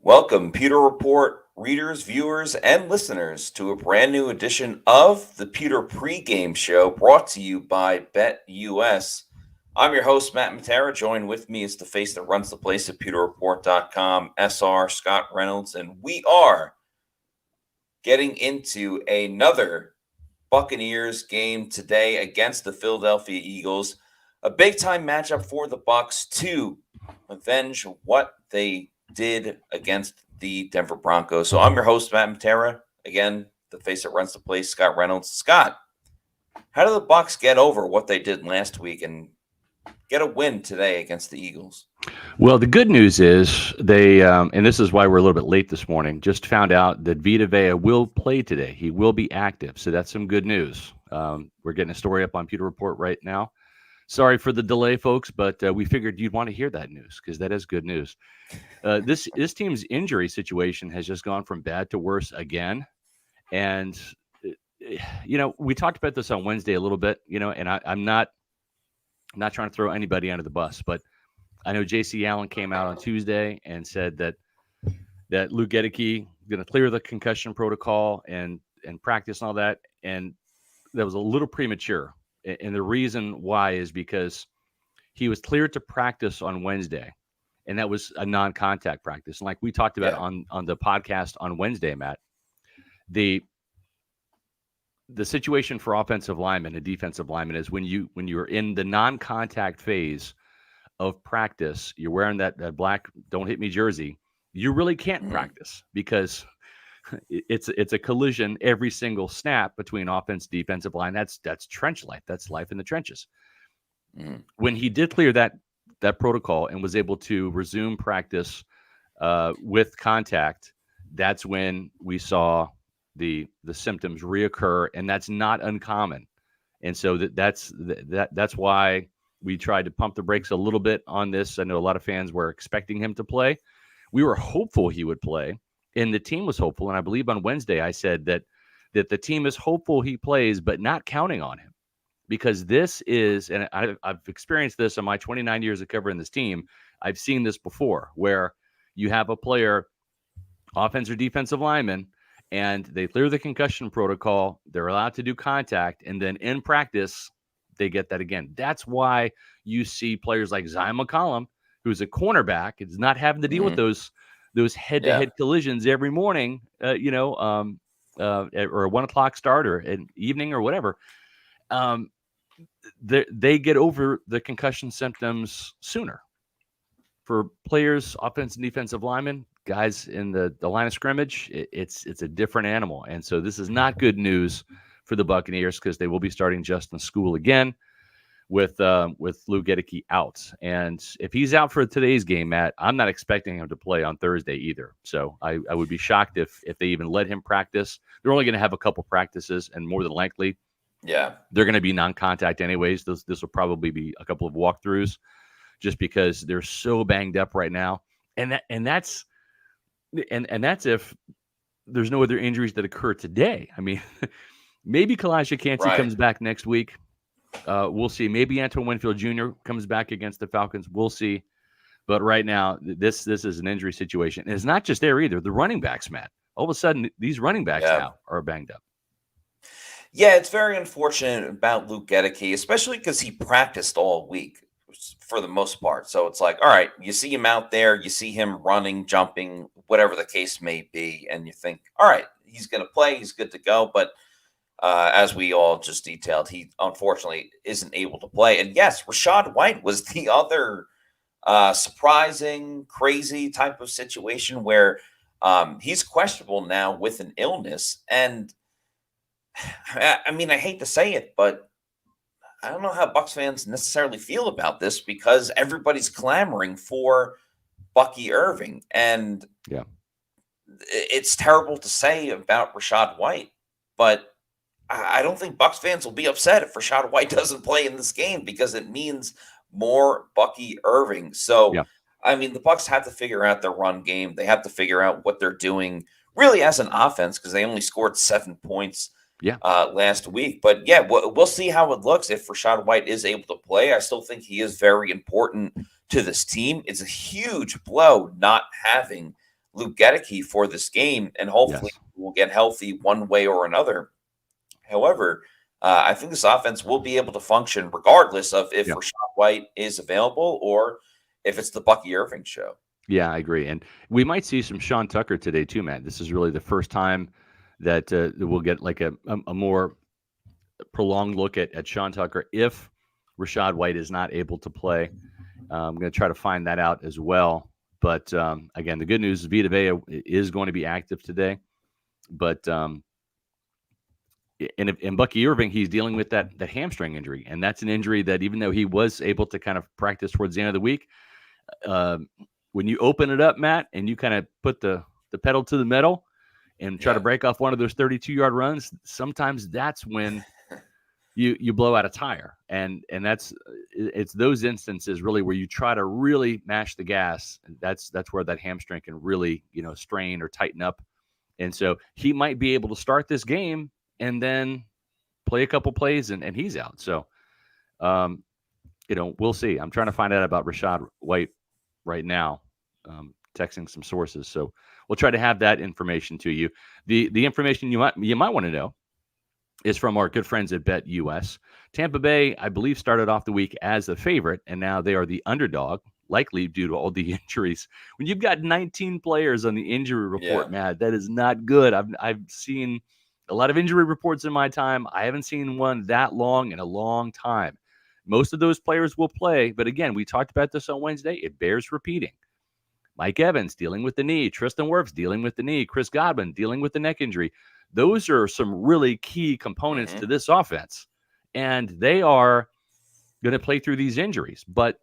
Welcome, Pewter Report readers, viewers, and listeners to a brand new edition of the Pewter Pregame Show brought to you by BetUS. I'm your host, Matt Matera. Joined with me is the face that runs the place at PewterReport.com, SR Scott Reynolds, and we are getting into another Buccaneers game today against the Philadelphia Eagles. A big-time matchup for the Bucs to avenge what they did against the Denver Broncos. So I'm your host, Matt Matera. Again, the face that runs the place, Scott Reynolds. Scott, how do the Bucs get over what they did last week and get a win today against the Eagles? Well, the good news is they, and this is why we're a little bit late this morning, just found out that Vita Vea will play today. He will be active. So that's some good news. We're getting a story up on Pewter Report right now. Sorry for the delay, folks, but we figured you'd want to hear that news because that is good news. This team's injury situation has just gone from bad to worse again. And, we talked about this on Wednesday a little bit, and I'm not trying to throw anybody under the bus, but I know J.C. Allen came out on Tuesday and said that Luke Gedeke going to clear the concussion protocol and practice and all that, and that was a little premature. And the reason why is because he was cleared to practice on Wednesday, and that was a non-contact practice. And like we talked about on the podcast on Wednesday, Matt, the situation for offensive linemen and defensive linemen is when you're in the non-contact phase of practice, you're wearing that black "Don't Hit Me" jersey, you really can't practice because it's a collision every single snap between offense, defensive line. That's trench life. That's life in the trenches. When he did clear that protocol and was able to resume practice with contact, that's when we saw the symptoms reoccur, and that's not uncommon. And so that's why we tried to pump the brakes a little bit on this. I know a lot of fans were expecting him to play. We were hopeful he would play, and the team was hopeful. And I believe on Wednesday I said that the team is hopeful he plays, but not counting on him. Because this is, and I've experienced this in my 29 years of covering this team, I've seen this before, where you have a player, offense or defensive lineman, and they clear the concussion protocol, they're allowed to do contact, and then in practice, they get that again. That's why you see players like Zion McCollum, who's a cornerback, is not having to deal with those head-to-head collisions every morning, or a 1 o'clock start or an evening or whatever. They get over the concussion symptoms sooner. For players, offensive and defensive linemen, guys in the line of scrimmage, it's a different animal. And so this is not good news for the Buccaneers because they will be starting Justin School again with Luke Gedeke out. And if he's out for today's game, Matt, I'm not expecting him to play on Thursday either. So I would be shocked if they even let him practice. They're only going to have a couple practices, and more than likely, they're going to be non-contact anyways. This will probably be a couple of walkthroughs just because they're so banged up right now. And that's if there's no other injuries that occur today. I mean, maybe Kalijah Kancey comes back next week. We'll see. Maybe Antoine Winfield Jr. comes back against the Falcons. We'll see. But right now, this is an injury situation. And it's not just there either. The running backs, Matt. All of a sudden, these running backs now are banged up. Yeah, it's very unfortunate about Luke Gedeke, especially because he practiced all week for the most part. So it's like, all right, you see him out there, you see him running, jumping, whatever the case may be, and you think, all right, he's going to play, he's good to go. But as we all just detailed, he unfortunately isn't able to play. And yes, Rachaad White was the other surprising, crazy type of situation where he's questionable now with an illness. And I mean, I hate to say it, but I don't know how Bucs fans necessarily feel about this because everybody's clamoring for Bucky Irving. And it's terrible to say about Rachaad White, but I don't think Bucs fans will be upset if Rachaad White doesn't play in this game because it means more Bucky Irving. So, I mean, the Bucs have to figure out their run game. They have to figure out what they're doing really as an offense because they only scored 7 points last week. But we'll see how it looks if Rachaad White is able to play. I still think he is very important to this team. It's a huge blow not having Luke Gedeke for this game, and hopefully Yes. we'll get healthy one way or another. However, I think this offense will be able to function regardless of if Yeah. Rashad White is available or if it's the Bucky Irving show. Yeah, I agree. And we might see some Sean Tucker today too, Matt. This is really the first time that we'll get like a more prolonged look at Sean Tucker if Rashad White is not able to play. I'm going to try to find that out as well. But again, the good news is Vita Vea is going to be active today. But and Bucky Irving, he's dealing with that hamstring injury, and that's an injury that even though he was able to kind of practice towards the end of the week, when you open it up, Matt, and you kind of put the pedal to the metal and try to break off one of those 32-yard runs, sometimes that's when you blow out a tire, and it's those instances really where you try to really mash the gas. That's where that hamstring can really strain or tighten up, and so he might be able to start this game and then play a couple plays and he's out. So, we'll see. I'm trying to find out about Rashad White right now, texting some sources. So we'll try to have that information to you. The information you might want to know is from our good friends at Bet US. Tampa Bay, I believe, started off the week as a favorite, and now they are the underdog, likely due to all the injuries. When you've got 19 players on the injury report, Matt, that is not good. I've seen a lot of injury reports in my time. I haven't seen one that long in a long time. Most of those players will play, but again, we talked about this on Wednesday. It bears repeating. Mike Evans dealing with the knee, Tristan Wirfs dealing with the knee, Chris Godwin dealing with the neck injury. Those are some really key components to this offense, and they are going to play through these injuries. But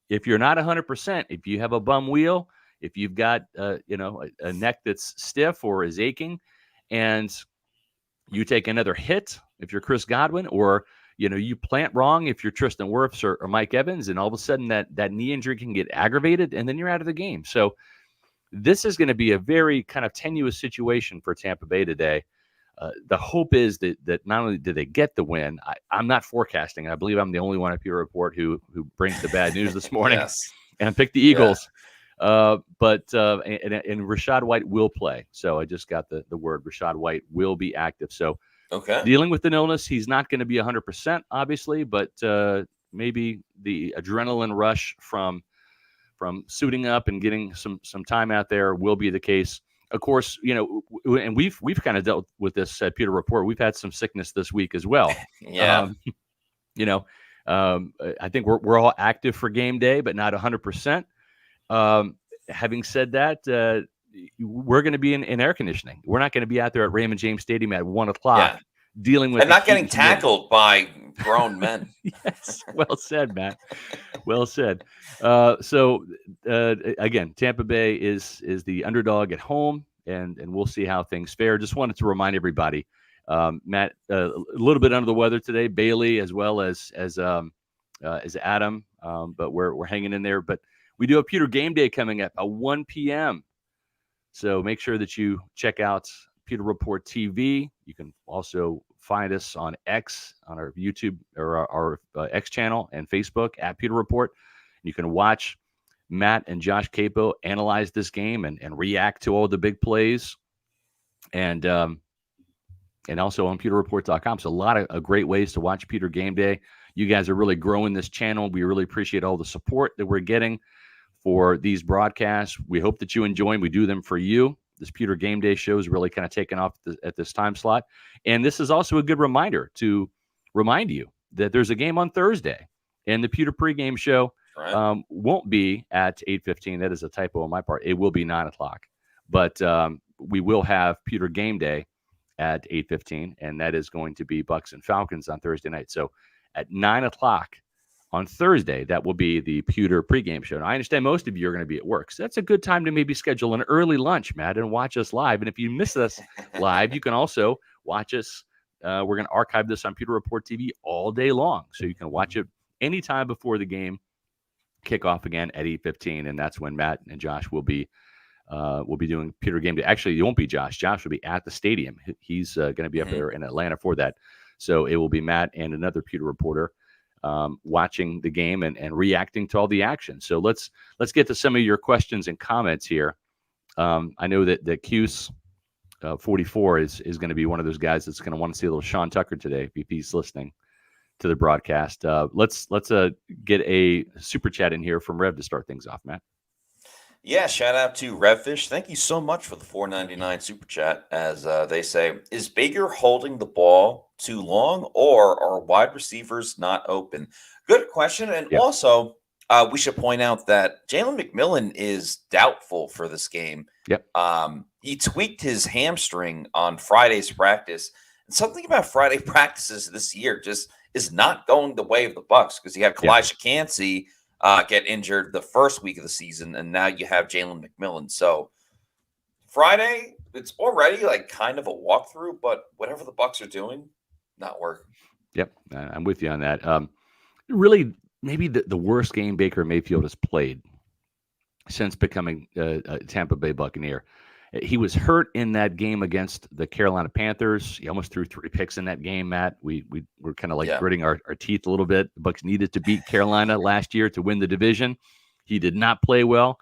if you're not 100%, if you have a bum wheel, if you've got a neck that's stiff or is aching, and you take another hit, if you're Chris Godwin, or you plant wrong if you're Tristan Wirfs or Mike Evans, and all of a sudden that knee injury can get aggravated, and then you're out of the game. So this is going to be a very kind of tenuous situation for Tampa Bay today. The hope is that not only do they get the win, I'm not forecasting. I believe I'm the only one at Pewter Report who brings the bad news this morning and picked the Eagles. But Rashad White will play. So I just got the word Rashad White will be active. So dealing with an illness, he's not going to be 100%, obviously, but maybe the adrenaline rush from suiting up and getting some time out there will be the case. Of course, and we've kind of dealt with this at Pewter Report. We've had some sickness this week as well. I think we're all active for game day, but not 100%. Having said that, we're going to be in air conditioning. We're not going to be out there at Raymond James Stadium at 1:00 dealing with and not getting tackled by grown men. Yes, well said, Matt. Well said. Again, Tampa Bay is the underdog at home, and we'll see how things fare. Just wanted to remind everybody, Matt, a little bit under the weather today, Bailey as well as Adam, but we're hanging in there. But we do have Pewter Game Day coming up at 1 p.m. So make sure that you check out Pewter Report TV. You can also find us on X, on our YouTube or our X channel, and Facebook at Pewter Report. You can watch Matt and Josh Capo analyze this game and react to all the big plays, and also on pewterreport.com. So a lot of great ways to watch Pewter Game Day. You guys are really growing this channel. We really appreciate all the support that we're getting for these broadcasts. We hope that you enjoy them. We do them for you. This Pewter Game Day show is really kind of taken off at this time slot. And this is also a good reminder to remind you that there's a game on Thursday, and the Pewter Pregame show won't be at 8:15. That is a typo on my part. It will be 9:00. But we will have Pewter Game Day at 8:15, and that is going to be Bucs and Falcons on Thursday night. So at 9:00 on Thursday, that will be the Pewter Pregame show. Now, I understand most of you are going to be at work, so that's a good time to maybe schedule an early lunch, Matt, and watch us live. And if you miss us live, you can also watch us. We're going to archive this on Pewter Report TV all day long, so you can watch it anytime before the game kickoff again at 8:15, and that's when Matt and Josh will be doing Pewter Game Day. Actually, it won't be Josh. Josh will be at the stadium. He's going to be up there in Atlanta for that. So it will be Matt and another Pewter reporter watching the game and reacting to all the action. So let's get to some of your questions and comments here. I know that Cuse 44 is going to be one of those guys that's going to want to see a little Sean Tucker today if he's listening to the broadcast. Let's get a super chat in here from Rev to start things off, Matt. Yeah, shout out to Revfish. Thank you so much for the 4.99 super chat. As they say, is Baker holding the ball too long, or are wide receivers not open? Good question. And Yeah. also, we should point out that Jalen McMillan is doubtful for this game. Yep. He tweaked his hamstring on Friday's practice, and something about Friday practices this year just is not going the way of the Bucs, because you have Kalijah Cansey get injured the first week of the season, and now you have Jalen McMillan. So Friday, it's already like kind of a walkthrough, but whatever the Bucs are doing, not working. Yep, I'm with you on that. Really, maybe the worst game Baker Mayfield has played since becoming a Tampa Bay Buccaneer. He was hurt in that game against the Carolina Panthers. He almost threw 3 picks in that game, Matt. We were kind of like gritting our teeth a little bit. The Bucs needed to beat Carolina last year to win the division. He did not play well,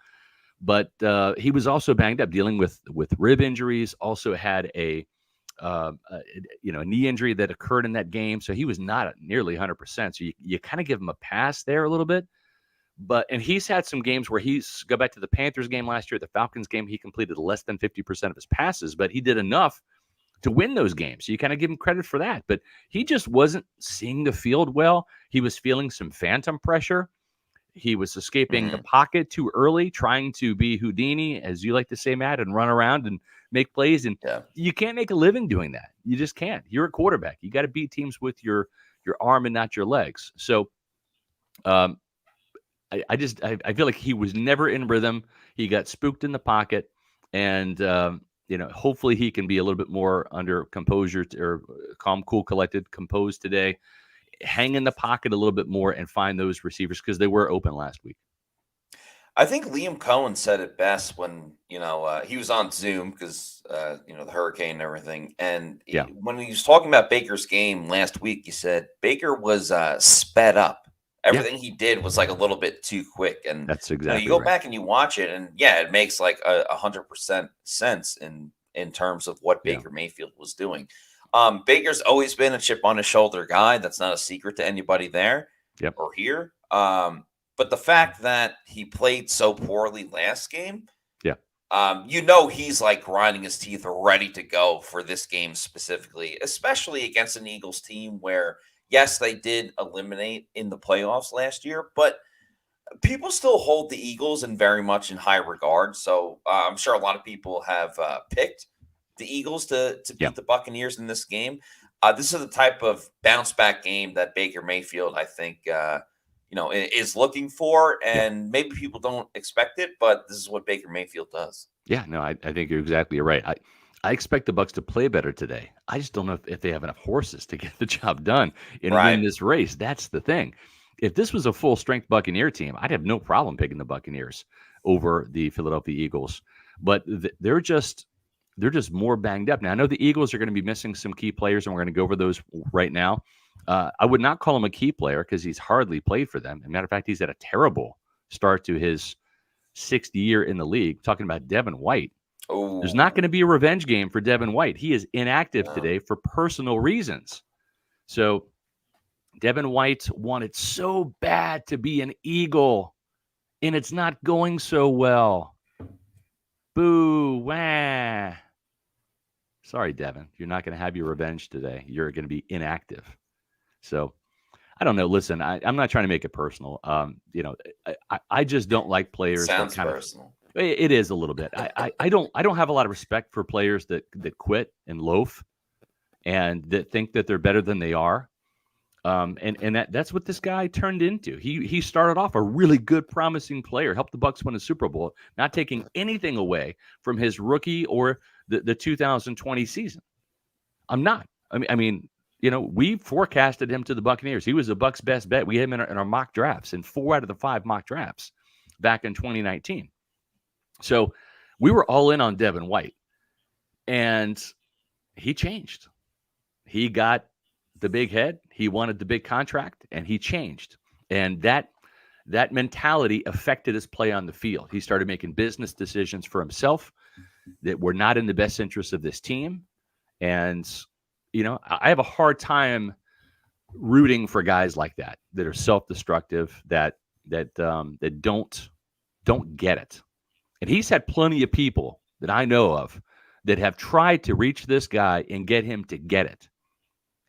but he was also banged up, dealing with rib injuries. Also had a knee injury that occurred in that game, so he was not nearly 100%. So you kind of give him a pass there a little bit. And he's had some games where go back to the Panthers game last year, the Falcons game, he completed less than 50% of his passes, but he did enough to win those games. So you kind of give him credit for that. But he just wasn't seeing the field well. He was feeling some phantom pressure. He was escaping the pocket too early, trying to be Houdini, as you like to say, Matt, and run around and make plays. And you can't make a living doing that. You just can't. You're a quarterback. You got to beat teams with your arm and not your legs. So, I feel like he was never in rhythm. He got spooked in the pocket, and hopefully he can be a little bit more under composure or calm, cool, collected, composed today. Hang in the pocket a little bit more and find those receivers, because they were open last week. I think Liam Cohen said it best when he was on Zoom because the hurricane and everything, and when he was talking about Baker's game last week, he said Baker was sped up. Everything he did was like a little bit too quick, and that's exactly you go right. back and you watch it, and it makes like 100% sense in terms of what Baker Mayfield was doing. Baker's always been a chip on his shoulder guy. That's not a secret to anybody there or here. But the fact that he played so poorly last game, he's like grinding his teeth, ready to go for this game specifically, especially against an Eagles team where, yes, they did eliminate in the playoffs last year, but people still hold the Eagles in very much in high regard. So I'm sure a lot of people have picked the Eagles to beat the Buccaneers in this game. This is the type of bounce back game that Baker Mayfield, I think, is looking for, and maybe people don't expect it, but this is what Baker Mayfield does. Yeah, no, I think you're exactly right. I expect the Bucs to play better today. I just don't know if they have enough horses to get the job done and win this race. That's the thing. If this was a full strength Buccaneer team, I'd have no problem picking the Buccaneers over the Philadelphia Eagles. But they're just more banged up. Now, I know the Eagles are going to be missing some key players, and we're going to go over those right now. I would not call him a key player because he's hardly played for them. As a matter of fact, he's had a terrible start to his 6th year in the league. Talking about Devin White. There's not going to be a revenge game for Devin White. He is inactive today for personal reasons. So Devin White wanted so bad to be an Eagle, and it's not going so well. Boo, wah. Sorry, Devin. You're not going to have your revenge today. You're going to be inactive. So I don't know. Listen, I'm not trying to make it personal. I just don't like players. Sounds that kind personal. It is a little bit. I don't have a lot of respect for players that quit and loaf and that think that they're better than they are. And that's what this guy turned into. He started off a really good, promising player, helped the Bucs win a Super Bowl, not taking anything away from his rookie or the 2020 season. I'm not. I mean, we forecasted him to the Buccaneers. He was the Bucs' best bet. We had him in our mock drafts, in 4 out of the 5 mock drafts back in 2019. So we were all in on Devin White, and he changed. He got the big head. He wanted the big contract, and he changed. And that that mentality affected his play on the field. He started making business decisions for himself that were not in the best interest of this team. And, I have a hard time rooting for guys like that are self-destructive, that don't get it. And he's had plenty of people that I know of that have tried to reach this guy and get him to get it.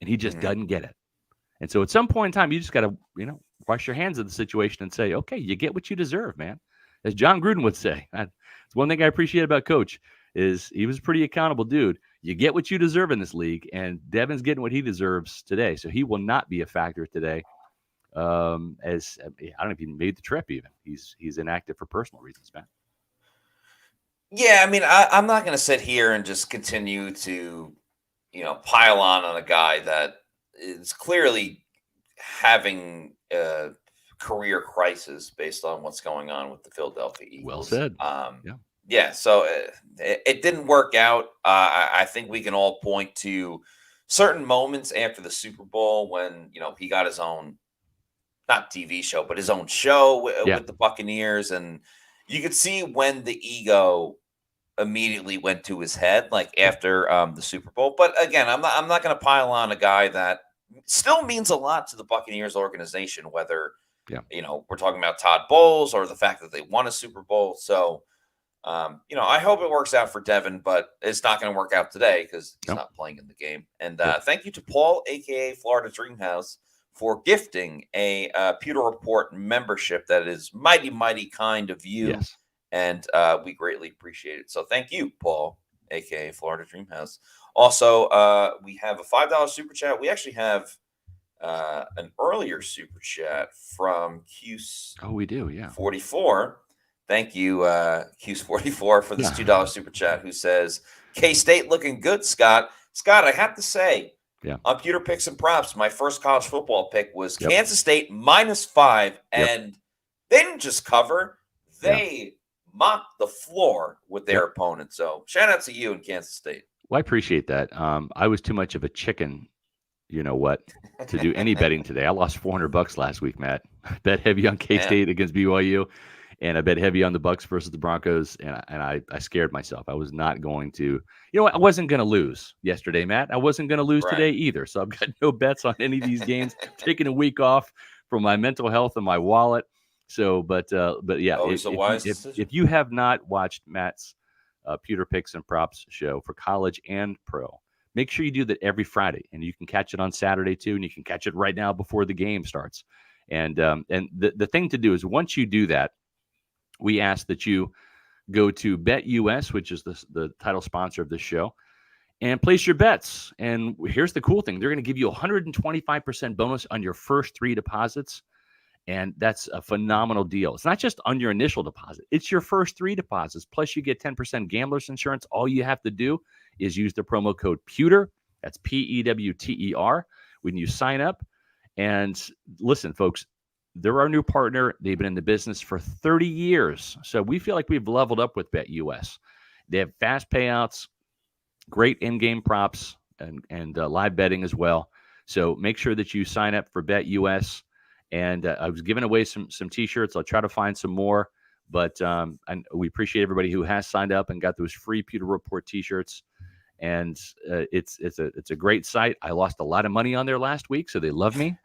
And he just doesn't get it. And so at some point in time, you just got to, wash your hands of the situation and say, okay, you get what you deserve, man. As John Gruden would say, it's one thing I appreciate about Coach is he was a pretty accountable dude. You get what you deserve in this league, and Devin's getting what he deserves today. So he will not be a factor today. As I don't know if he made the trip even. He's inactive for personal reasons, man. Yeah, I mean, I'm not going to sit here and just continue to, pile on a guy that is clearly having a career crisis based on what's going on with the Philadelphia Eagles. Well said. Yeah. So it didn't work out. I think we can all point to certain moments after the Super Bowl when he got his own, not TV show, but his own show with the Buccaneers, and you could see when the ego immediately went to his head, like after the Super Bowl. But again, I'm not going to pile on a guy that still means a lot to the Buccaneers organization, whether we're talking about Todd Bowles or the fact that they won a Super Bowl. So I hope it works out for Devin, but it's not going to work out today because he's not playing in the game. And thank you to Paul, aka Florida Dreamhouse, for gifting a Pewter Report membership. That is mighty, mighty kind of you. Yes. And we greatly appreciate it. So thank you, Paul, a.k.a. Florida Dreamhouse. Also, we have a $5 super chat. We actually have an earlier super chat from Q's. Oh, we do, yeah. 44. Thank you, Q's 44, for this $2 super chat, who says, K-State looking good, Scott. Scott, I have to say, on Pewter Picks and Props, my first college football pick was Kansas State -5, and they didn't just cover. They mopped the floor with their opponent. So shout out to you in Kansas State. Well, I appreciate that. I was too much of a chicken, to do any betting today. I lost $400 last week, Matt. I bet heavy on K-State against BYU, and I bet heavy on the Bucs versus the Broncos, and I scared myself. I was not going to, I wasn't going to lose yesterday, Matt. I wasn't going to lose today either. So I've got no bets on any of these games. Taking a week off for my mental health and my wallet. So, but yeah, if you have not watched Matt's Pewter Picks and Props show for college and pro, make sure you do that every Friday, and you can catch it on Saturday too, and you can catch it right now before the game starts. And the thing to do is, once you do that, we ask that you go to BetUS, which is the title sponsor of this show, and place your bets. And here's the cool thing: they're going to give you 125% bonus on your first 3 deposits. And that's a phenomenal deal. It's not just on your initial deposit. It's your first 3 deposits. Plus, you get 10% gambler's insurance. All you have to do is use the promo code Pewter. That's PEWTER when you sign up. And listen, folks, they're our new partner. They've been in the business for 30 years. So we feel like we've leveled up with BetUS. They have fast payouts, great in-game props, and live betting as well. So make sure that you sign up for BetUS. And I was giving away some T-shirts. I'll try to find some more. But and we appreciate everybody who has signed up and got those free Pewter Report T-shirts. And it's a great site. I lost a lot of money on there last week, so they love me.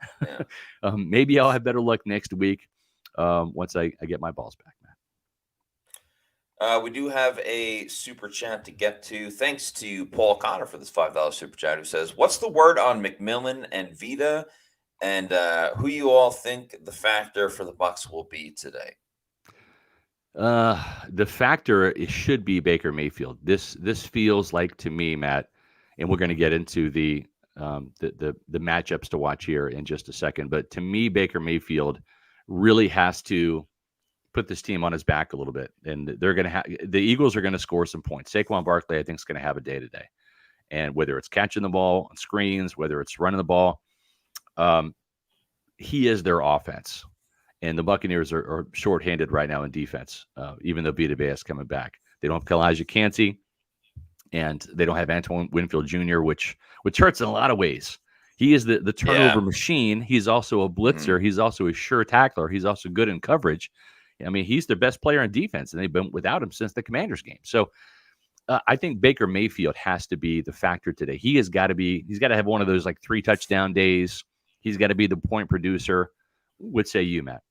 Maybe I'll have better luck next week once I get my balls back, Matt. We do have a super chat to get to. Thanks to Paul Connor for this $5 super chat, who says, "What's the word on McMillan and Vita? And who you all think the factor for the Bucs will be today?" The factor should be Baker Mayfield. This feels like, to me, Matt, and we're going to get into the matchups to watch here in just a second. But to me, Baker Mayfield really has to put this team on his back a little bit, and the Eagles are going to score some points. Saquon Barkley, I think, is going to have a day today, and whether it's catching the ball on screens, whether it's running the ball. He is their offense, and the Buccaneers are shorthanded right now in defense, even though Vita Vea is coming back. They don't have Elijah Cansey, and they don't have Antoine Winfield Jr., which hurts in a lot of ways. He is the turnover Yeah. machine. He's also a blitzer. He's also a sure tackler. He's also good in coverage. I mean, he's their best player on defense, and they've been without him since the Commanders game. So I think Baker Mayfield has to be the factor today. He's got to have one of those like 3 touchdown days. He's got to be the point producer. What say you, Matt?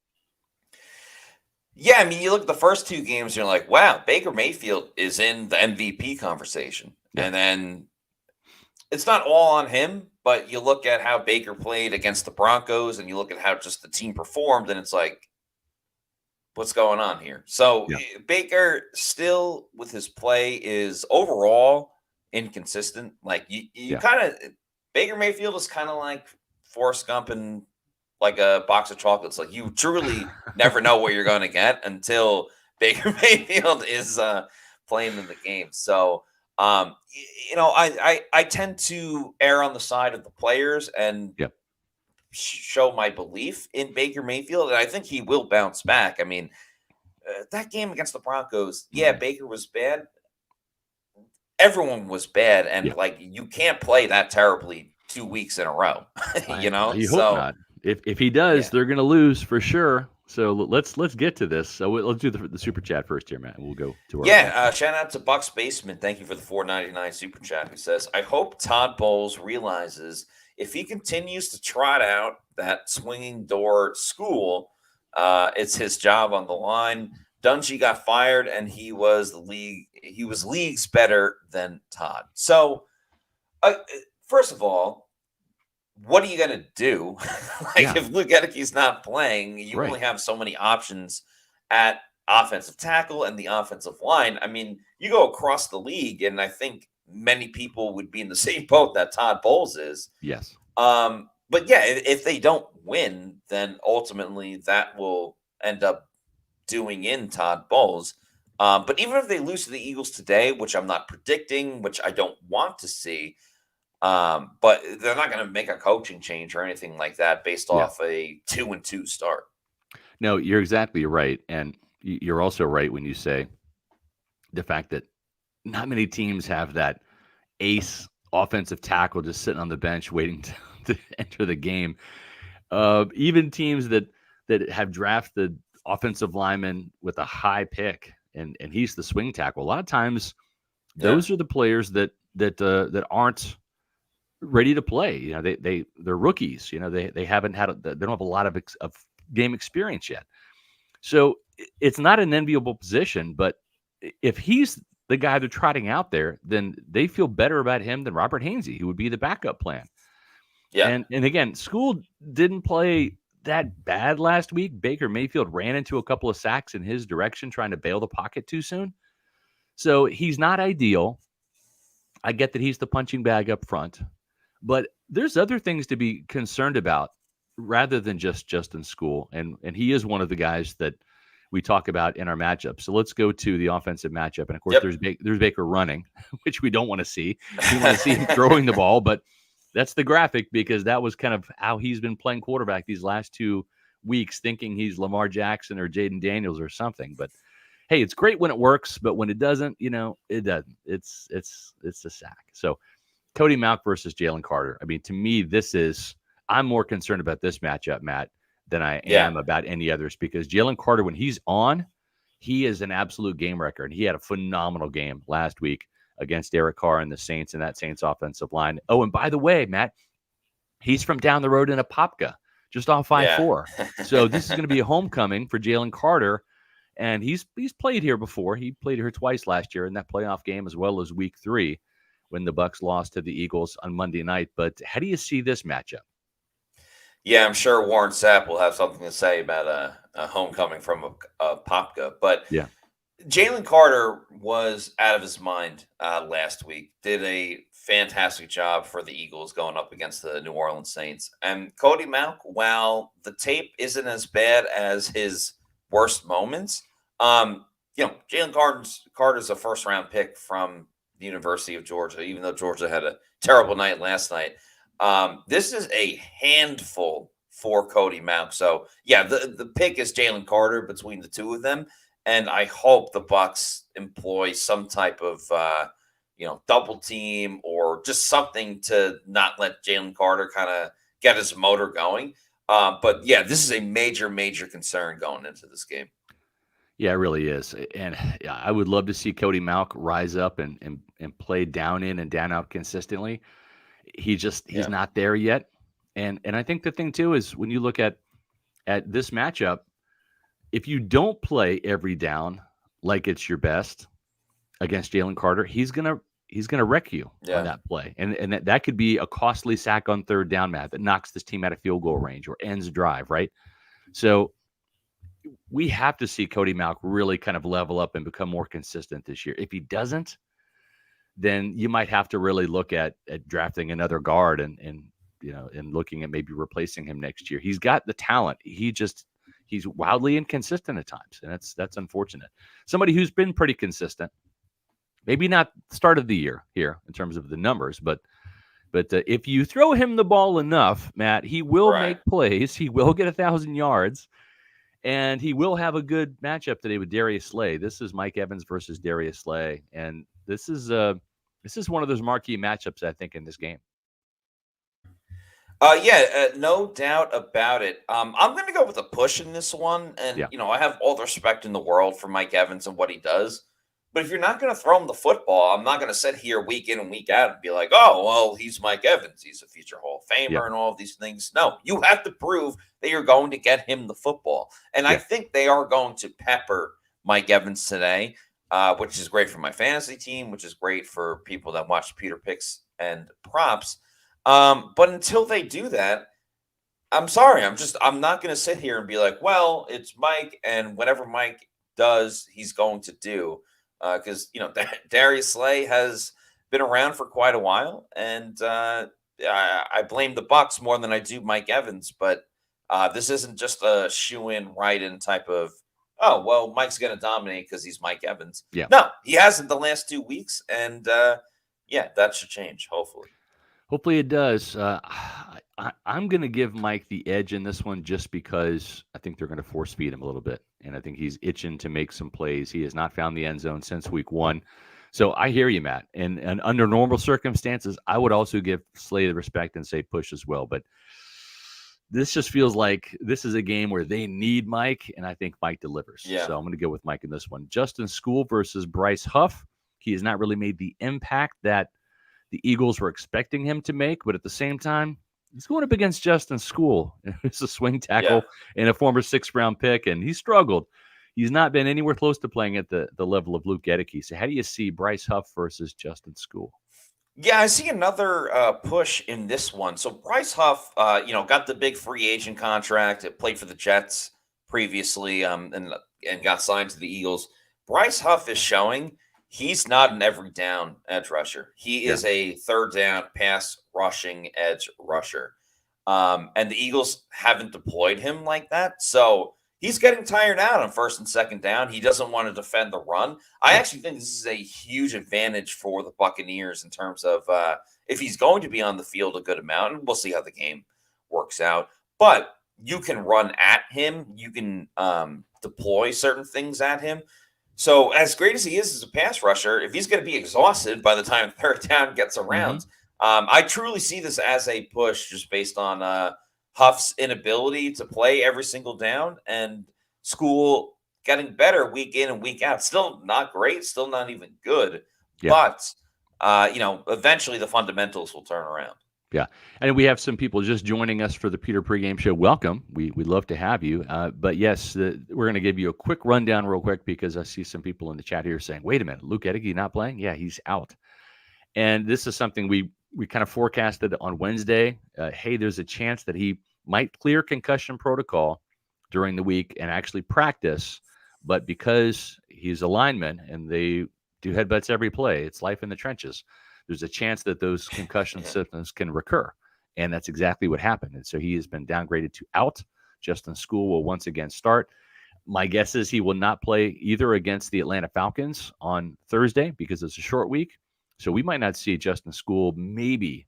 Yeah, I mean, you look at the first 2 games, you're like, wow, Baker Mayfield is in the MVP conversation. Yeah. And then it's not all on him, but you look at how Baker played against the Broncos and you look at how just the team performed, and it's like, what's going on here? So Yeah. Baker still with his play is overall inconsistent. Like you kind of Baker Mayfield is kind of like Forrest Gump and like a box of chocolates. Like you truly never know what you're going to get until Baker Mayfield is playing in the game. So I tend to err on the side of the players and show my belief in Baker Mayfield, and I think he will bounce back. I mean, that game against the Broncos, Baker was bad. Everyone was bad, and like you can't play that terribly 2 weeks in a row. You hope not. If he does, they're going to lose for sure. So let's get to this. So let's do the super chat first here, Matt, and we'll go to our shout out to Bucs Basement. Thank you for the $4.99 super chat. Who says, "I hope Todd Bowles realizes if he continues to trot out that swinging door school, it's his job on the line. Dungy got fired, and he was leagues better than Todd." So, first of all, what are you going to do? If Luke Gedeke's not playing, you only have so many options at offensive tackle and the offensive line. I mean, you go across the league, and I think many people would be in the same boat that Todd Bowles is. Yes. But if they don't win, then ultimately that will end up doing in Todd Bowles. But even if they lose to the Eagles today, which I'm not predicting, which I don't want to see, but they're not going to make a coaching change or anything like that based off a 2-2 start. No, you're exactly right. And you're also right when you say the fact that not many teams have that ace offensive tackle just sitting on the bench waiting to enter the game. Even teams that have drafted offensive linemen with a high pick and he's the swing tackle. A lot of times those are the players that aren't ready to play. You know, they're rookies. You know, they haven't had they don't have a lot of game experience yet. So it's not an enviable position, but if he's the guy they're trotting out there, then they feel better about him than Robert Hainsey, who would be the backup plan. Yeah. And again, School didn't play that bad last week. Baker Mayfield ran into a couple of sacks in his direction, trying to bail the pocket too soon. So he's not ideal. I get that he's the punching bag up front, but there's other things to be concerned about rather than just Justin School. And he is one of the guys that we talk about in our matchup. So let's go to the offensive matchup. And of course, there's Baker running, which we don't want to see. We want to see him throwing the ball, but that's the graphic because that was kind of how he's been playing quarterback these last 2 weeks, thinking he's Lamar Jackson or Jaden Daniels or something. But hey, it's great when it works, but when it doesn't, it doesn't. It's a sack. So Cody Mauch versus Jalen Carter. I mean, to me, I'm more concerned about this matchup, Matt, than I am about any others because Jalen Carter, when he's on, he is an absolute game wrecker. And he had a phenomenal game last week against Derek Carr and the Saints and that Saints offensive line. Oh, and by the way, Matt, he's from down the road in Apopka, just off 5-4. So this is going to be a homecoming for Jalen Carter. And he's played here before. He played here twice last year in that playoff game as well as week 3 when the Bucs lost to the Eagles on Monday night. But how do you see this matchup? Yeah, I'm sure Warren Sapp will have something to say about a homecoming from Apopka. But Jalen Carter was out of his mind last week. Did a fantastic job for the Eagles going up against the New Orleans Saints. And Cody Mauch, while the tape isn't as bad as his worst moments, Jalen Carter's a first-round pick from the University of Georgia, even though Georgia had a terrible night last night. This is a handful for Cody Mauch. So, the pick is Jalen Carter between the two of them. And I hope the Bucs employ some type of, double team or, or just something to not let Jalen Carter kind of get his motor going. But yeah, this is a major, major concern going into this game. Yeah, it really is. And yeah, I would love to see Cody Mauch rise up and play down in and down out consistently. He's Yeah. not there yet. And I think the thing too is when you look at this matchup, if you don't play every down like it's your best against Jalen Carter, he's gonna wreck you on Yeah. that play. And that could be a costly sack on third down, Matt, that knocks this team out of field goal range or ends a drive, right? So we have to see Cody Mauch really kind of level up and become more consistent this year. If he doesn't, then you might have to really look at drafting another guard and looking at maybe replacing him next year. He's got the talent. He's wildly inconsistent at times, and that's unfortunate. Somebody who's been pretty consistent, maybe not start of the year here in terms of the numbers, but if you throw him the ball enough, Matt, he will make plays. He will get 1,000 yards. And he will have a good matchup today with Darius Slay. This is Mike Evans versus Darius Slay, and this is one of those marquee matchups, I think, in this game. No doubt about it. I'm going to go with a push in this one, and I have all the respect in the world for Mike Evans and what he does. But if you're not going to throw him the football, I'm not going to sit here week in and week out and be like, oh, well, he's Mike Evans. He's a future Hall of Famer and all of these things. No, you have to prove that you're going to get him the football. And I think they are going to pepper Mike Evans today, which is great for my fantasy team, which is great for people that watch Pewter picks and props. But until they do that, I'm sorry. I'm not going to sit here and be like, well, it's Mike, and whatever Mike does, he's going to do. Because Darius Slay has been around for quite a while, and I blame the Bucs more than I do Mike Evans. But this isn't just a shoe-in, right-in type of, oh, well, Mike's going to dominate because he's Mike Evans. Yeah. No, he hasn't the last 2 weeks, and that should change, hopefully. Hopefully it does. I'm going to give Mike the edge in this one just because I think they're going to force feed him a little bit. And I think he's itching to make some plays. He has not found the end zone since week 1. So I hear you, Matt. And under normal circumstances, I would also give Slay the respect and say push as well. But this just feels like this is a game where they need Mike, and I think Mike delivers. Yeah. So I'm going to go with Mike in this one. Justin School versus Bryce Huff. He has not really made the impact that the Eagles were expecting him to make, but at the same time, he's going up against Justin School. It's a swing tackle and a former 6th-round pick, and he struggled. He's not been anywhere close to playing at the level of Luke Gedeke. So how do you see Bryce Huff versus Justin School? Yeah, I see another push in this one. So Bryce Huff, got the big free agent contract. It played for the Jets previously, and got signed to the Eagles. Bryce Huff is showing he's not an every down edge rusher. He is a third down pass rushing edge rusher. And the Eagles haven't deployed him like that. So he's getting tired out on first and second down. He doesn't want to defend the run. I actually think this is a huge advantage for the Buccaneers in terms of if he's going to be on the field a good amount, and we'll see how the game works out. But you can run at him. You can deploy certain things at him. So as great as he is as a pass rusher, if he's going to be exhausted by the time third down gets around, I truly see this as a push just based on Huff's inability to play every single down and School getting better week in and week out. Still not great, still not even good, but eventually the fundamentals will turn around. Yeah, and we have some people just joining us for the Pewter Pregame Show. Welcome. We'd love to have you. But yes, we're going to give you a quick rundown real quick because I see some people in the chat here saying, wait a minute, Luke Gedeke not playing? Yeah, he's out. And this is something we kind of forecasted on Wednesday. Hey, there's a chance that he might clear concussion protocol during the week and actually practice. But because he's a lineman and they do headbutts every play, it's life in the trenches. There's a chance that those concussion symptoms can recur. And that's exactly what happened. And so he has been downgraded to out. Justin School will once again start. My guess is he will not play either against the Atlanta Falcons on Thursday because it's a short week. So we might not see Justin School maybe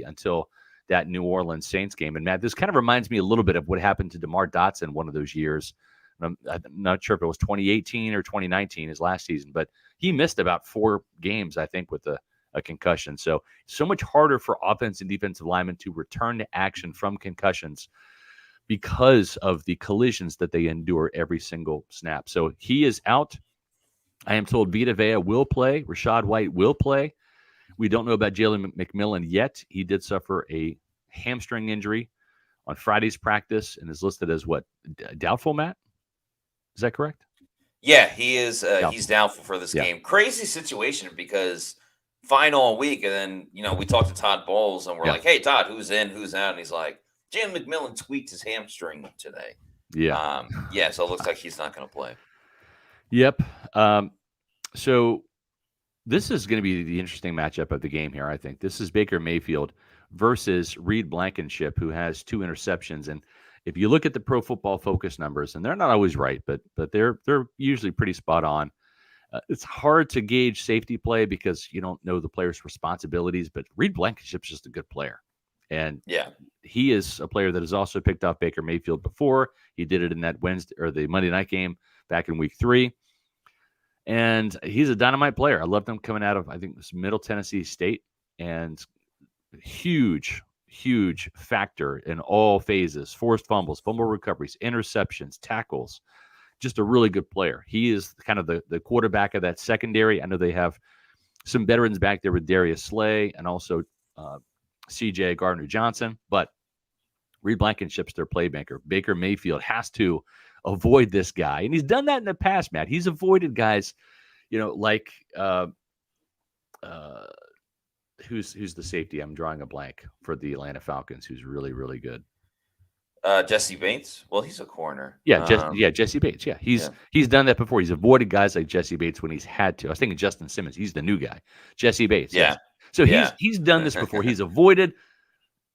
until that New Orleans Saints game. And Matt, this kind of reminds me a little bit of what happened to DeMar Dotson one of those years. I'm not sure if it was 2018 or 2019, his last season, but he missed about 4 games, I think, with a a concussion. So much harder for offense and defensive linemen to return to action from concussions because of the collisions that they endure every single snap. So he is out. I am told Vita Vea will play. Rashad White will play. We don't know about Jalen McMillan yet. He did suffer a hamstring injury on Friday's practice and is listed as what? Doubtful, Matt? Is that correct? Yeah, he is. He's doubtful for this game. Crazy situation because final week, and then we talked to Todd Bowles, and we're like, "Hey, Todd, who's in, who's out?" And he's like, "Jalen McMillan tweaked his hamstring today." Yeah, so it looks like he's not going to play. Yep. So this is going to be the interesting matchup of the game here. I think this is Baker Mayfield versus Reed Blankenship, who has 2 interceptions. And if you look at the Pro Football Focus numbers, and they're not always right, but they're usually pretty spot on. It's hard to gauge safety play because you don't know the player's responsibilities. But Reed Blankenship's just a good player, and he is a player that has also picked off Baker Mayfield before. He did it in that Wednesday or the Monday night game back in Week 3. And he's a dynamite player. I loved him coming out of, I think, this Middle Tennessee State, and huge factor in all phases: forced fumbles, fumble recoveries, interceptions, tackles. Just a really good player. He is kind of the quarterback of that secondary. I know they have some veterans back there with Darius Slay and also C.J. Gardner-Johnson, but Reed Blankenship's their playmaker. Baker Mayfield has to avoid this guy, and he's done that in the past, Matt. He's avoided guys, like who's the safety? I'm drawing a blank for the Atlanta Falcons, who's really, really good. Jesse Bates. Well, he's a corner. Jesse Bates. Yeah, he's done that before. He's avoided guys like Jesse Bates when he's had to. I was thinking Justin Simmons. He's the new guy. Jesse Bates. Yeah. So he's done this before. He's avoided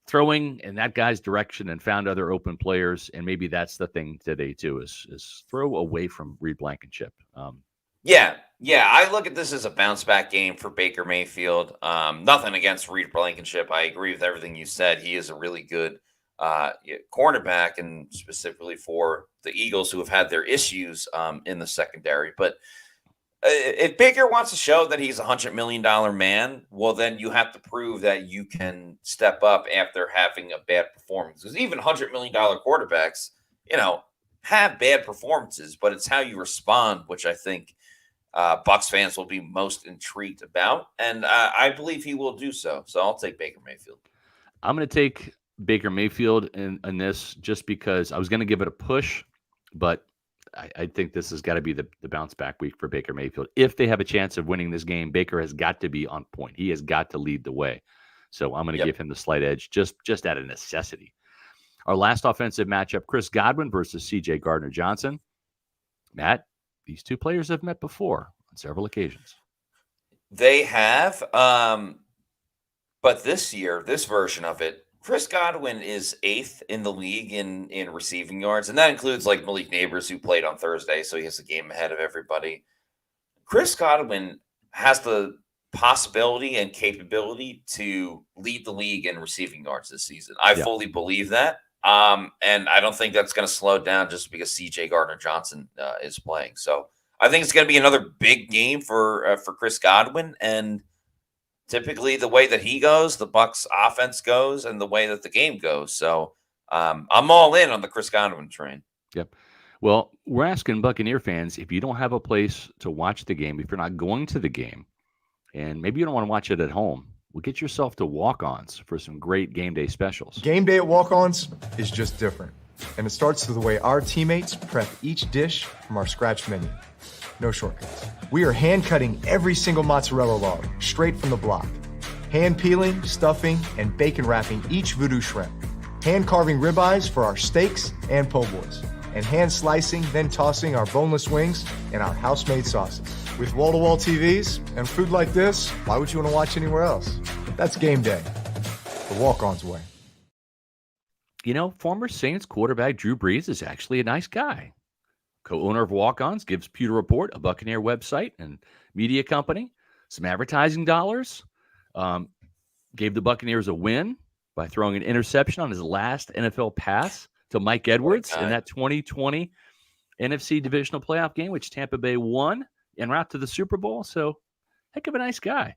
throwing in that guy's direction and found other open players. And maybe that's the thing today too, is throw away from Reed Blankenship. I look at this as a bounce back game for Baker Mayfield. Nothing against Reed Blankenship. I agree with everything you said. He is a really good cornerback, and specifically for the Eagles, who have had their issues in the secondary. But if Baker wants to show that he's $100 million man, well, then you have to prove that you can step up after having a bad performance. Because even $100 million quarterbacks, have bad performances, but it's how you respond, which I think Bucs fans will be most intrigued about. And I believe he will do so. So I'll take Baker Mayfield. I'm going to take Baker Mayfield in this just because I was going to give it a push, but I think this has got to be the bounce back week for Baker Mayfield. If they have a chance of winning this game, Baker has got to be on point. He has got to lead the way. So I'm going to give him the slight edge just out of necessity. Our last offensive matchup, Chris Godwin versus C.J. Gardner-Johnson. Matt, these two players have met before on several occasions. They have, but this year, this version of it, Chris Godwin is 8th in the league in receiving yards, and that includes like Malik Neighbors, who played on Thursday, so he has a game ahead of everybody. Chris Godwin has the possibility and capability to lead the league in receiving yards this season. I fully believe that, and I don't think that's going to slow down just because C.J. Gardner-Johnson is playing. So I think it's going to be another big game for Chris Godwin, and typically the way that he goes, the Bucs offense goes, and the way that the game goes. So I'm all in on the Chris Godwin train. Yep. Well, we're asking Buccaneer fans, if you don't have a place to watch the game, if you're not going to the game, and maybe you don't want to watch it at home, well, get yourself to Walk-Ons for some great game day specials. Game day at Walk-Ons is just different. And it starts with the way our teammates prep each dish from our scratch menu. No shortcuts. We are hand cutting every single mozzarella log straight from the block. Hand peeling, stuffing, and bacon wrapping each voodoo shrimp. Hand carving ribeyes for our steaks and po' boys. And hand slicing, then tossing our boneless wings in our house-made sauces. With wall-to-wall TVs and food like this, why would you want to watch anywhere else? That's game day. The Walk-Ons way. Former Saints quarterback Drew Brees is actually a nice guy. Co-owner of Walk-Ons, gives Pewter Report, a Buccaneer website and media company, some advertising dollars. Gave the Buccaneers a win by throwing an interception on his last NFL pass to Mike Edwards in that 2020 NFC divisional playoff game, which Tampa Bay won en route to the Super Bowl. So, heck of a nice guy.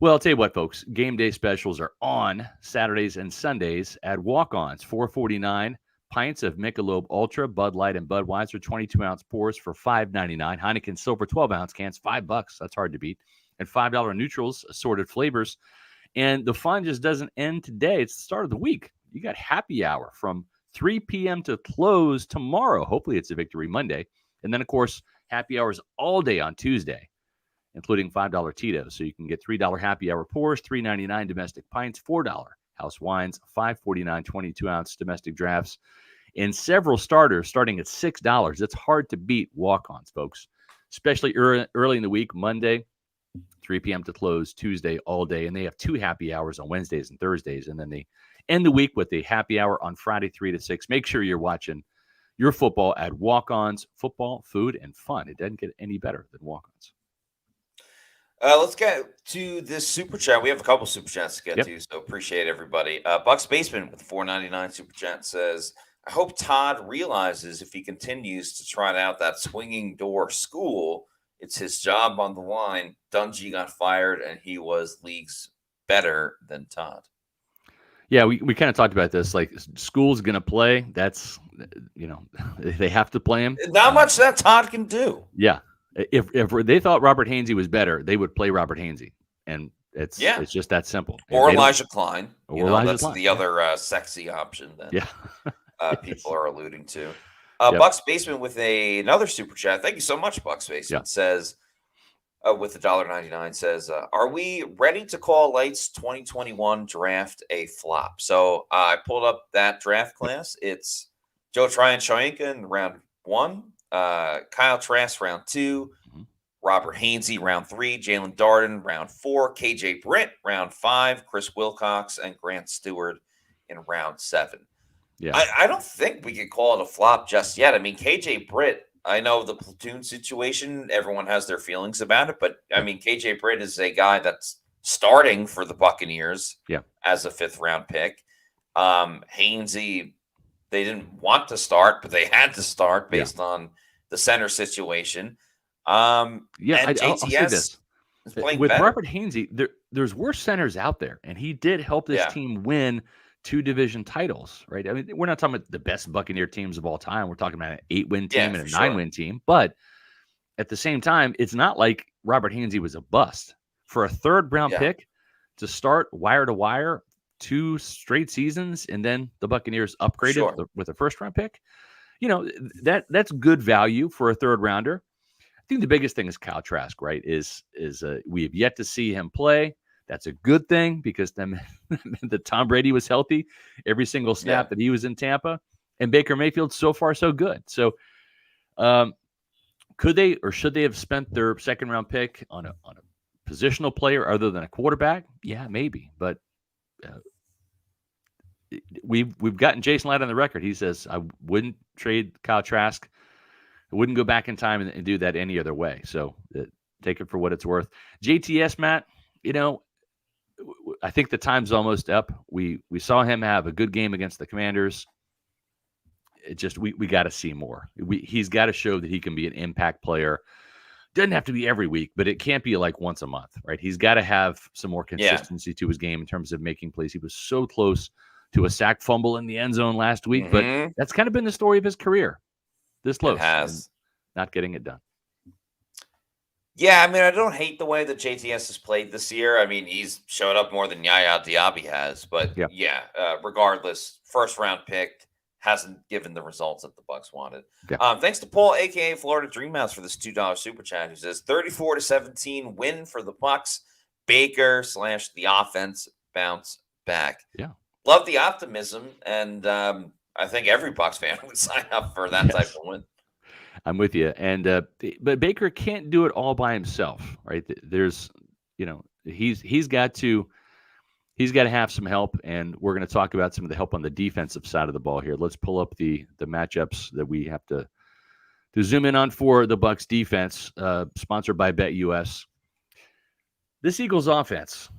Well, I'll tell you what, folks. Game day specials are on Saturdays and Sundays at Walk-Ons. $4.49 pints of Michelob Ultra, Bud Light, and Budweiser 22-ounce pours for $5.99. Heineken Silver 12-ounce cans, $5. That's hard to beat. And $5 neutrals, assorted flavors. And the fun just doesn't end today. It's the start of the week. You got happy hour from 3 p.m. to close tomorrow. Hopefully it's a Victory Monday. And then, of course, happy hours all day on Tuesday, including $5 Tito's. So you can get $3 happy hour pours, $3.99 domestic pints, $4 house wines, $5.49 22-ounce domestic drafts, and several starters starting at $6. It's hard to beat Walk-Ons, folks, especially early in the week, Monday, 3 p.m. to close, Tuesday all day. And they have 2 happy hours on Wednesdays and Thursdays. And then they end the week with a happy hour on Friday, 3 to 6. Make sure you're watching your football at Walk-Ons. Football, food, and fun. It doesn't get any better than Walk-Ons. Let's get to this super chat. We have a couple super chats to get to, so appreciate everybody. Bucs Basement with $4.99 super chat says, I hope Todd realizes if he continues to trot out that swinging door school, it's his job on the line. Dungy got fired, and he was leagues better than Todd. Yeah, we kind of talked about this. Like, school's going to play. That's, they have to play him. Not much that Todd can do. Yeah. If they thought Robert Hainsey was better, they would play Robert Hainsey. And it's just that simple. Or Elijah Klein. That's Klein. the other sexy option that people are alluding to. Bucs Basement with another super chat. Thank you so much, Bucs Basement. Says, with $1.99, says, are we ready to call Light's 2021 draft a flop? So I pulled up that draft class. It's Joe Tryon-Shoyinka in round 1, Kyle Trask round 2, Robert Hainsey round 3, Jalen Darden round 4, KJ Britt round 5, Chris Wilcox and Grant Stewart in round 7. Yeah, I don't think we could call it a flop just yet. I mean, KJ Britt, I know the platoon situation, everyone has their feelings about it, but I mean, KJ Britt is a guy that's starting for the Buccaneers as a 5th round pick. Hainsey, they didn't want to start, but they had to start based on the center situation. I'll say this. With better. Robert Hainsey, there's worse centers out there, and he did help this team win 2 division titles, right? I mean, we're not talking about the best Buccaneer teams of all time. We're talking about an 8-win team and a 9-win team. But at the same time, it's not like Robert Hainsey was a bust. For a 3rd round pick to start wire to wire 2 straight seasons, and then the Buccaneers upgraded with a 1st round pick, that's good value for a 3rd rounder. I think the biggest thing is Kyle Trask, right? Is we have yet to see him play. That's a good thing because then the Tom Brady was healthy every single snap that he was in Tampa, and Baker Mayfield so far so good. So, could they or should they have spent their 2nd round pick on a positional player other than a quarterback? Yeah, maybe. But we've gotten Jason Light on the record. He says I wouldn't trade Kyle Trask. I wouldn't go back in time and do that any other way. So take it for what it's worth. JTS, Matt. I think the time's almost up. We saw him have a good game against the Commanders. It just we got to see more. He's got to show that he can be an impact player. Doesn't have to be every week, but it can't be like once a month, right? He's got to have some more consistency to his game in terms of making plays. He was so close to a sack fumble in the end zone last week, but that's kind of been the story of his career. This close, it has. Not getting it done. Yeah, I mean, I don't hate the way that JTS has played this year. I mean, he's showed up more than Yaya Diaby has, but regardless, 1st round pick hasn't given the results that the Bucs wanted. Yeah. Thanks to Paul, aka Florida Dreamhouse, for this $2 super chat, who says 34-17 win for the Bucs. Baker / the offense bounce back. Yeah, love the optimism, and I think every Bucs fan would sign up for that type of win. I'm with you. And but Baker can't do it all by himself, right? There's, he's got to have some help, and we're going to talk about some of the help on the defensive side of the ball here. Let's pull up the matchups that we have to zoom in on for the Bucs defense, sponsored by BetUS. This Eagles offense,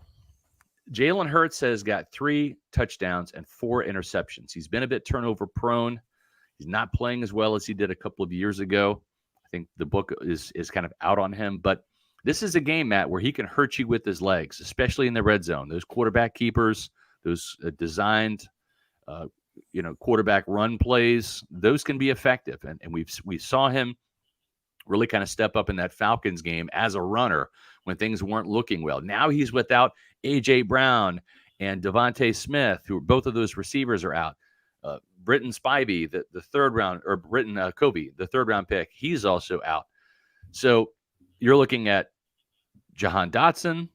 Jalen Hurts has got 3 touchdowns and 4 interceptions. He's been a bit turnover prone. He's not playing as well as he did a couple of years ago. I think the book is kind of out on him, but This is a game, Matt, where he can hurt you with his legs, especially in the red zone. Those quarterback keepers, those designed, quarterback run plays, those can be effective. And we saw him really kind of step up in that Falcons game as a runner when things weren't looking well. Now he's without A.J. Brown and Devontae Smith, who both of those receivers are out. Britton Spivey, the third round, or Britton Covey, the third round pick, he's also out. So you're looking at Jahan Dotson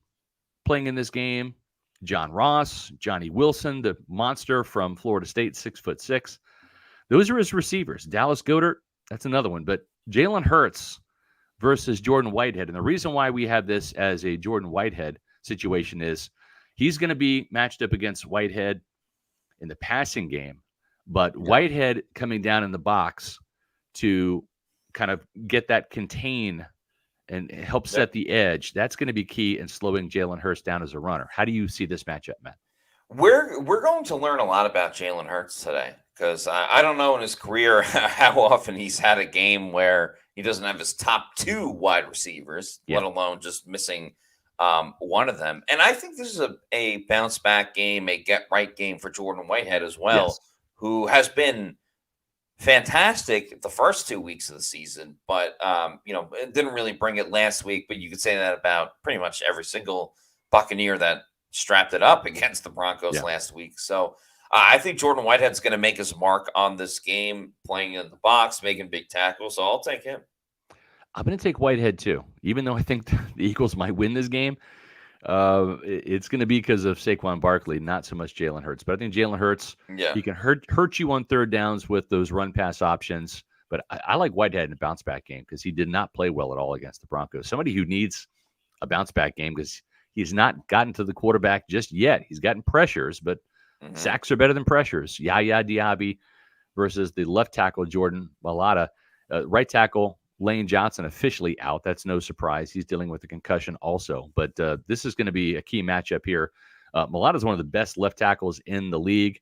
playing in this game, John Ross, Johnny Wilson, the monster from Florida State, 6'6". Those are his receivers. Dallas Goedert, that's another one. But Jalen Hurts versus Jordan Whitehead. And the reason why we have this as a Jordan Whitehead situation is he's going to be matched up against Whitehead in the passing game. But Whitehead coming down in the box to kind of get that contain and help set the edge, that's going to be key in slowing Jalen Hurts down as a runner. How do you see this matchup, Matt? We're going to learn a lot about Jalen Hurts today, because I don't know in his career how often he's had a game where he doesn't have his top two wide receivers, let alone just missing one of them. And I think this is a bounce back game, a get right game for Jordan Whitehead as well, who has been fantastic the first 2 weeks of the season, but it didn't really bring it last week. But you could say that about pretty much every single Buccaneer that strapped it up against the Broncos last week. So I think Jordan Whitehead's going to make his mark on this game, playing in the box, making big tackles. So I'll take him. I'm going to take Whitehead too, even though I think the Eagles might win this game. It's going to be because of Saquon Barkley, not so much Jalen Hurts. But I think Jalen Hurts, he can hurt you on third downs with those run-pass options. But I like Whitehead in a bounce-back game because he did not play well at all against the Broncos. Somebody who needs a bounce-back game because he's not gotten to the quarterback just yet. He's gotten pressures, but sacks are better than pressures. Yaya Diaby versus the left tackle, Jordan Mailata. Right tackle, Lane Johnson, officially out. That's no surprise. He's dealing with a concussion also. But this is going to be a key matchup here. Mailata is one of the best left tackles in the league.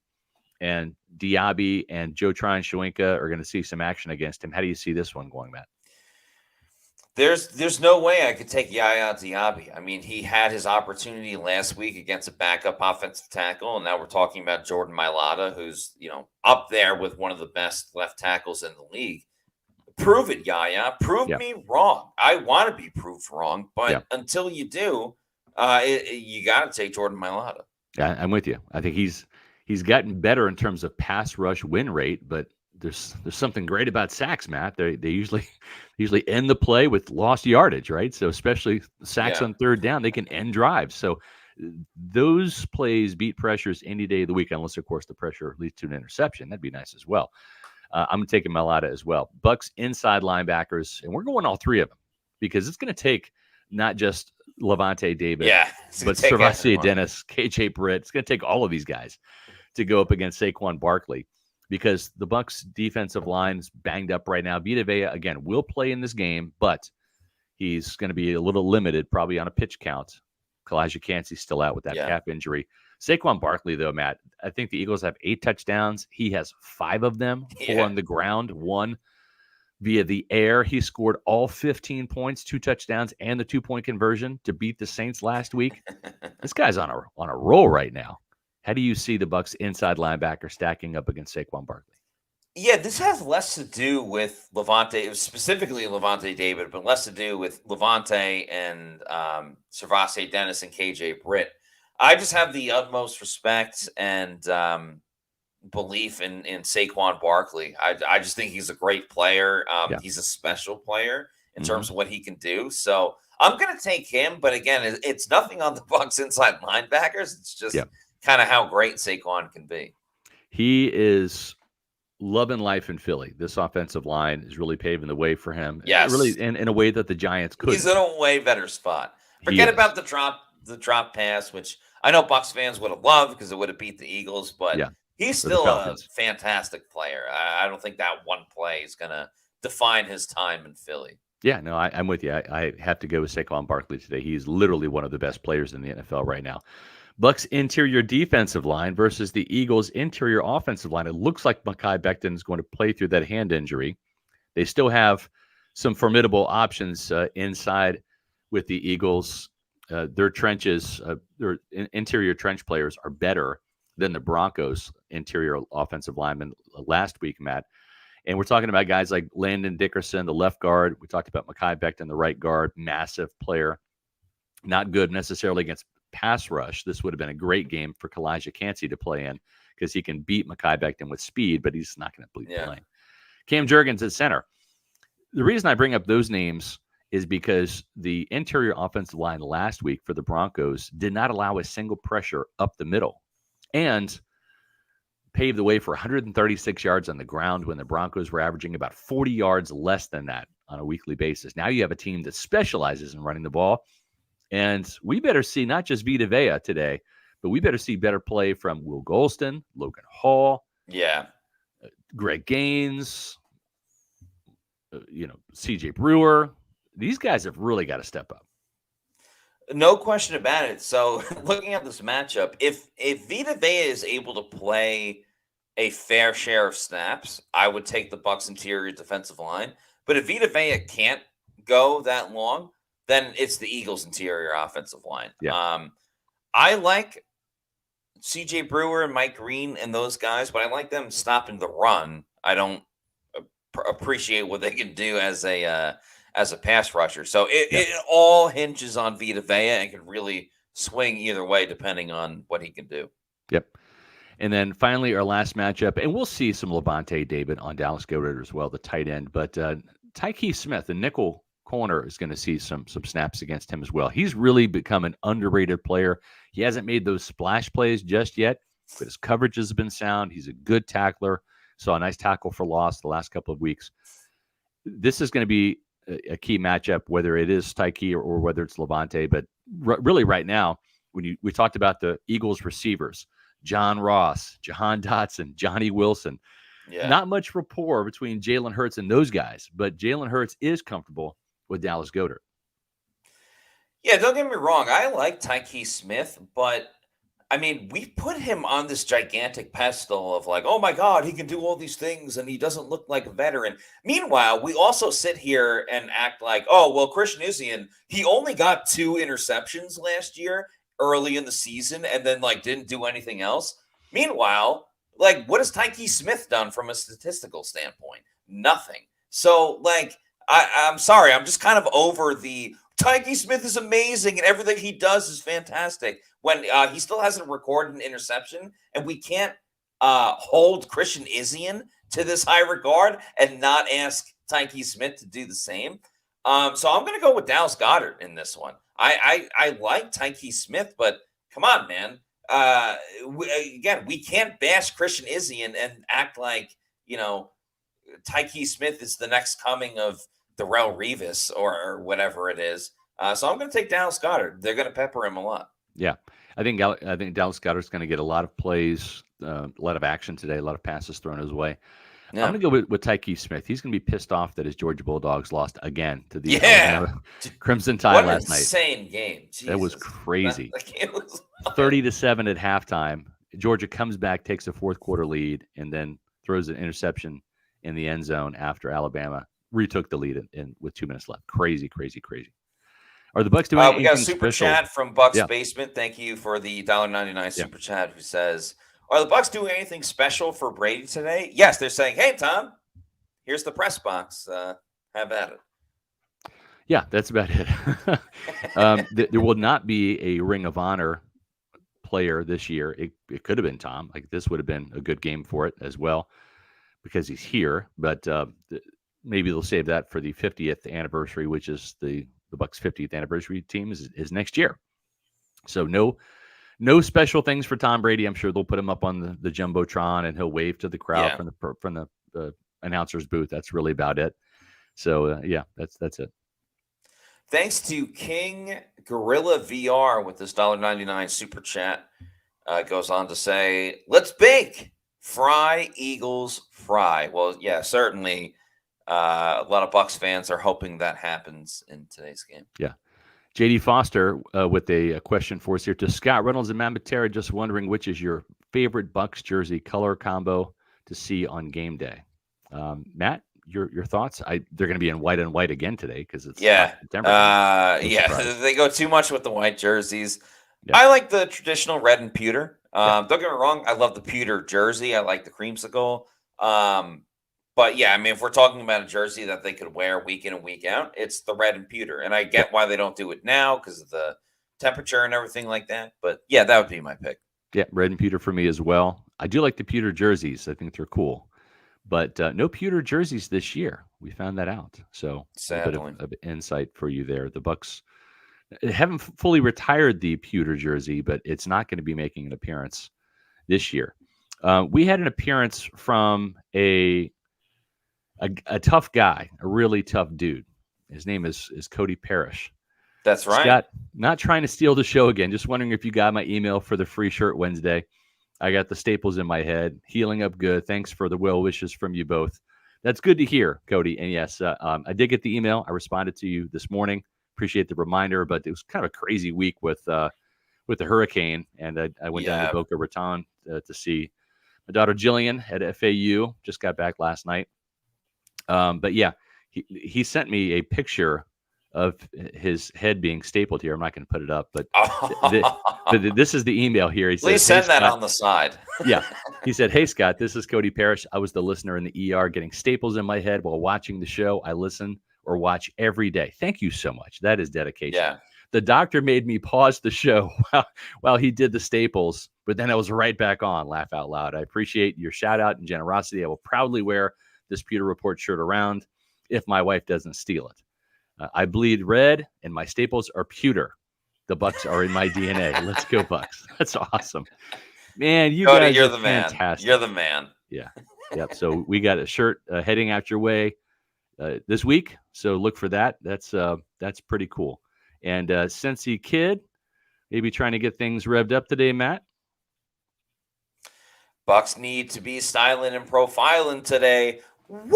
And Diaby and Joe Tryon-Shoyinka are going to see some action against him. How do you see this one going, Matt? There's no way I could take Yaya Diaby. I mean, he had his opportunity last week against a backup offensive tackle, and now we're talking about Jordan Mailata, who's up there with one of the best left tackles in the league. Prove it, Yaya. Prove me wrong. I want to be proved wrong, but until you do, you got to take Jordan Mailata. Yeah, I'm with you. I think he's gotten better in terms of pass rush win rate, but there's something great about sacks, Matt. They usually end the play with lost yardage, right? So especially sacks on third down, they can end drives. So those plays beat pressures any day of the week, unless of course the pressure leads to an interception. That'd be nice as well. I'm taking Mailata as well. Bucs inside linebackers, and we're going all three of them because it's going to take not just Levante David, but Servasi Dennis, KJ Britt. It's going to take all of these guys to go up against Saquon Barkley because the Bucs defensive line is banged up right now. Vita Vea, again, will play in this game, but he's going to be a little limited, probably on a pitch count. Kalijah Kancey's still out with that calf injury. Saquon Barkley, though, Matt, I think the Eagles have 8 touchdowns. He has 5 of them, 4 on the ground, 1 via the air. He scored all 15 points, 2 touchdowns, and the 2-point conversion to beat the Saints last week. This guy's on a roll right now. How do you see the Bucs inside linebacker stacking up against Saquon Barkley? Yeah, this has less to do with Levante, specifically Levante David, but less to do with Levante and Servase Dennis and KJ Britt. I just have the utmost respect and belief in Saquon Barkley. I just think he's a great player. He's a special player in terms of what he can do. So I'm going to take him. But again, it's nothing on the Bucs inside linebackers. It's just kind of how great Saquon can be. He is loving life in Philly. This offensive line is really paving the way for him. Yes. Really in a way that the Giants couldn't. He's in a way better spot. Forget about the drop pass, which I know Bucs fans would have loved because it would have beat the Eagles, but he's still a fantastic player. I don't think that one play is going to define his time in Philly. Yeah, no, I'm with you. I have to go with Saquon Barkley today. He's literally one of the best players in the NFL right now. Bucs interior defensive line versus the Eagles interior offensive line. It looks like Mekhi Becton is going to play through that hand injury. They still have some formidable options inside with the Eagles. Their trenches, their interior trench players are better than the Broncos' interior offensive linemen last week, Matt. And we're talking about guys like Landon Dickerson, the left guard. We talked about Mekhi Becton, the right guard, massive player. Not good necessarily against pass rush. This would have been a great game for Kalijah Cansey to play in because he can beat Mekhi Becton with speed, but he's not going to be playing. Cam Jurgens at center. The reason I bring up those names is because the interior offensive line last week for the Broncos did not allow a single pressure up the middle and paved the way for 136 yards on the ground when the Broncos were averaging about 40 yards less than that on a weekly basis. Now you have a team that specializes in running the ball, and we better see not just Vita Vea today, but we better see better play from Will Golston, Logan Hall, Greg Gaines, CJ Brewer. These guys have really got to step up. No question about it. So looking at this matchup, if Vita Vea is able to play a fair share of snaps, I would take the Bucs interior defensive line. But if Vita Vea can't go that long, then it's the Eagles interior offensive line. Yeah. I like CJ Brewer and Mike Green and those guys, but I like them stopping the run. I don't appreciate what they can do as a pass rusher. So it all hinges on Vita Vea and can really swing either way depending on what he can do. Yep. And then finally, our last matchup, and we'll see some Levante David on Dallas Goedert as well, the tight end. But Tyke Smith, the nickel corner, is going to see some snaps against him as well. He's really become an underrated player. He hasn't made those splash plays just yet, but his coverage has been sound. He's a good tackler. Saw a nice tackle for loss the last couple of weeks. This is going to be a key matchup, whether it is Tyke or whether it's Levante. But really right now, when we talked about the Eagles receivers, John Ross, Jahan Dotson, Johnny Wilson, not much rapport between Jalen Hurts and those guys, but Jalen Hurts is comfortable with Dallas Goedert. Yeah, don't get me wrong. I like Tyke Smith, but I mean, we put him on this gigantic pedestal of like, oh my God, he can do all these things and he doesn't look like a veteran. Meanwhile, we also sit here and act like, oh, well, Christian Izien, he only got 2 interceptions last year early in the season and then like didn't do anything else. Meanwhile, like, what has Tyke Smith done from a statistical standpoint? Nothing. So like, I'm sorry, I'm just kind of over the Tyke Smith is amazing and everything he does is fantastic when he still hasn't recorded an interception, and we can't hold Christian Izien to this high regard and not ask Tyke Smith to do the same. So I'm going to go with Dallas Goedert in this one. I like Tyke Smith, but come on, man. We can't bash Christian Izien and act like, Tyke Smith is the next coming of Darrelle Revis or whatever it is. So I'm going to take Dallas Goedert. They're going to pepper him a lot. Yeah, I think Dallas Goedert's going to get a lot of plays, a lot of action today, a lot of passes thrown his way. Yeah. I'm going to go with Tyke Smith. He's going to be pissed off that his Georgia Bulldogs lost again to the Crimson Tide last night. Insane game. Jesus. That was crazy. It was 30-7 at halftime. Georgia comes back, takes a fourth quarter lead, and then throws an interception in the end zone after Alabama retook the lead with 2 minutes left. Crazy. Are the Bucs doing anything we got a super special? Chat from Bucs Basement. Thank you for the $1.99 super chat, who says, are the Bucs doing anything special for Brady today? Yes, they're saying, hey, Tom, here's the press box. Have at it. Yeah, that's about it. There will not be a Ring of Honor player this year. It could have been Tom. Like, this would have been a good game for it as well because he's here. But maybe they'll save that for the 50th anniversary, which is the Bucs' 50th anniversary team is next year. So no special things for Tom Brady. I'm sure they'll put him up on the Jumbotron and he'll wave to the crowd from the announcer's booth. That's really about it. So that's it. Thanks to King Gorilla VR with this $1.99 super chat. Goes on to say, let's bake, fry, Eagles, fry. Well, yeah, certainly. A lot of Bucs fans are hoping that happens in today's game. Yeah. JD Foster with a question for us here. To Scott Reynolds and Matt Matera, just wondering which is your favorite Bucs jersey color combo to see on game day. Matt, your thoughts? They're going to be in white and white again today because it's Yeah. September. No Yeah. surprise. They go too much with the white jerseys. Yeah. I like the traditional red and pewter. Yeah. Don't get me wrong. I love the pewter jersey. I like the creamsicle. But yeah, I mean, if we're talking about a jersey that they could wear week in and week out, it's the red and pewter. And I get why they don't do it now because of the temperature and everything like that. But yeah, that would be my pick. Yeah, red and pewter for me as well. I do like the pewter jerseys. I think they're cool. But no pewter jerseys this year. We found that out. So a bit of insight for you there. The Bucs haven't fully retired the pewter jersey, but it's not going to be making an appearance this year. We had an appearance from a tough guy, a really tough dude. His name is Cody Parrish. That's right. Scott, not trying to steal the show again. Just wondering if you got my email for the free shirt Wednesday. I got the staples in my head, healing up good. Thanks for the well wishes from you both. That's good to hear, Cody. And yes, I did get the email. I responded to you this morning. Appreciate the reminder, but it was kind of a crazy week with the hurricane, and I went down to Boca Raton to see my daughter Jillian at FAU. Just got back last night. But yeah, he sent me a picture of his head being stapled here. I'm not going to put it up, but this is the email here. He says, please send that on the side. Yeah. He said, "Hey, Scott, this is Cody Parrish. I was the listener in the ER getting staples in my head while watching the show. I listen or watch every day. Thank you so much. That is dedication." Yeah. The doctor made me pause the show while he did the staples, but then I was right back on. Laugh out loud. I appreciate your shout out and generosity. I will proudly wear this Pewter Report shirt around if my wife doesn't steal it. I bleed red, and my staples are pewter. The Bucs are in my DNA. Let's go, Bucs. That's awesome. Man, you Cody, guys you're are the man. fantastic. You're the man. Yeah. Yep. So we got a shirt heading out your way this week. So look for that. That's pretty cool. And Cincy Kid, maybe trying to get things revved up today, Matt. Bucs need to be styling and profiling today. Woo!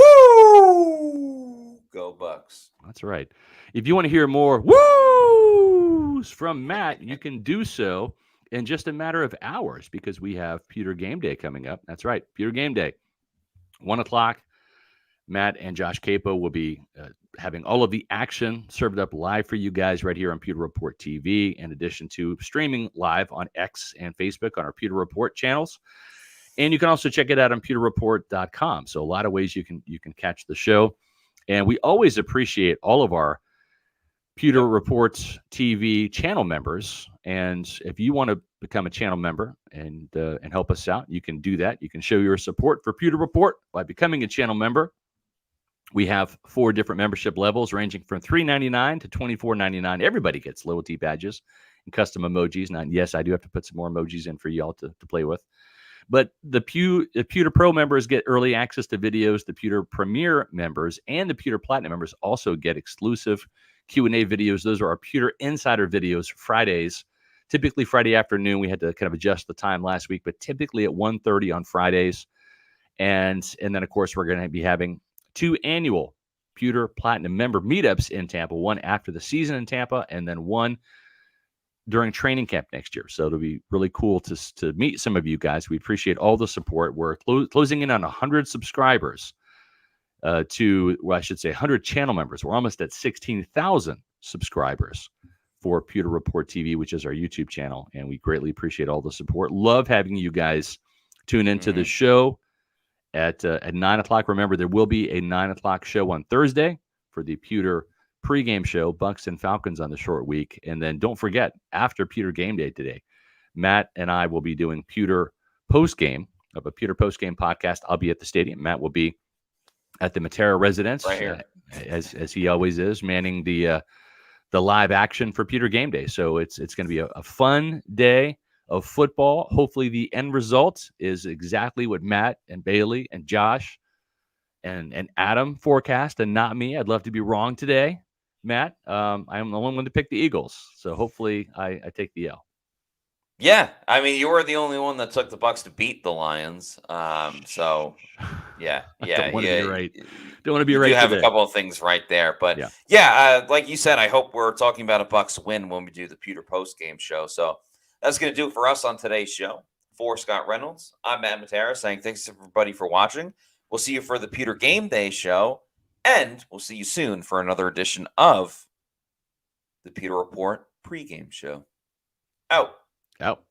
Go Bucs. That's right. If you want to hear more woos from Matt, you can do so in just a matter of hours because we have Pewter Game Day coming up. That's right. Pewter Game Day. 1 o'clock. Matt and Josh Capo will be having all of the action served up live for you guys right here on Pewter Report TV, in addition to streaming live on X and Facebook on our Pewter Report channels. And you can also check it out on pewterreport.com. So a lot of ways you can catch the show. And we always appreciate all of our Pewter Report TV channel members. And if you want to become a channel member and help us out, you can do that. You can show your support for Pewter Report by becoming a channel member. We have 4 different membership levels ranging from $3.99 to $24.99. Everybody gets loyalty badges and custom emojis. Now, yes, I do have to put some more emojis in for y'all to play with. But the Pewter Pro members get early access to videos. The Pewter Premier members and the Pewter Platinum members also get exclusive Q&A videos. Those are our Pewter Insider videos Fridays. Typically Friday afternoon. We had to kind of adjust the time last week, but typically at 1:30 on Fridays. And then, of course, we're going to be having 2 annual Pewter Platinum member meetups in Tampa, one after the season in Tampa, and then one during training camp next year. So it'll be really cool to meet some of you guys. We appreciate all the support. We're closing in on 100 subscribers I should say 100 channel members. We're almost at 16,000 subscribers for Pewter Report TV, which is our YouTube channel. And we greatly appreciate all the support. Love having you guys tune into the show at 9 o'clock. Remember, there will be a 9 o'clock show on Thursday for the Pewter pregame show, Bucs and Falcons on the short week. And then don't forget, after Pewter Game Day today, Matt and I will be doing Pewter postgame of a Pewter postgame podcast. I'll be at the stadium. Matt will be at the Matera residence, right here. As he always is, manning the live action for Pewter Game Day. So it's going to be a fun day of football. Hopefully the end result is exactly what Matt and Bailey and Josh and Adam forecast, and not me. I'd love to be wrong today, Matt. I am the only one to pick the Eagles, so hopefully I take the L. Yeah, I mean, you were the only one that took the Bucs to beat the Lions. So, yeah. Don't want to be right. Don't want to be right. You have today. a couple of things right there, but yeah, like you said, I hope we're talking about a Bucs win when we do the Pewter post game show. So that's going to do it for us on today's show. For Scott Reynolds, I'm Matt Matera saying thanks everybody for watching. We'll see you for the Pewter Game Day show, and we'll see you soon for another edition of the Pewter Report pregame show. Out. Out.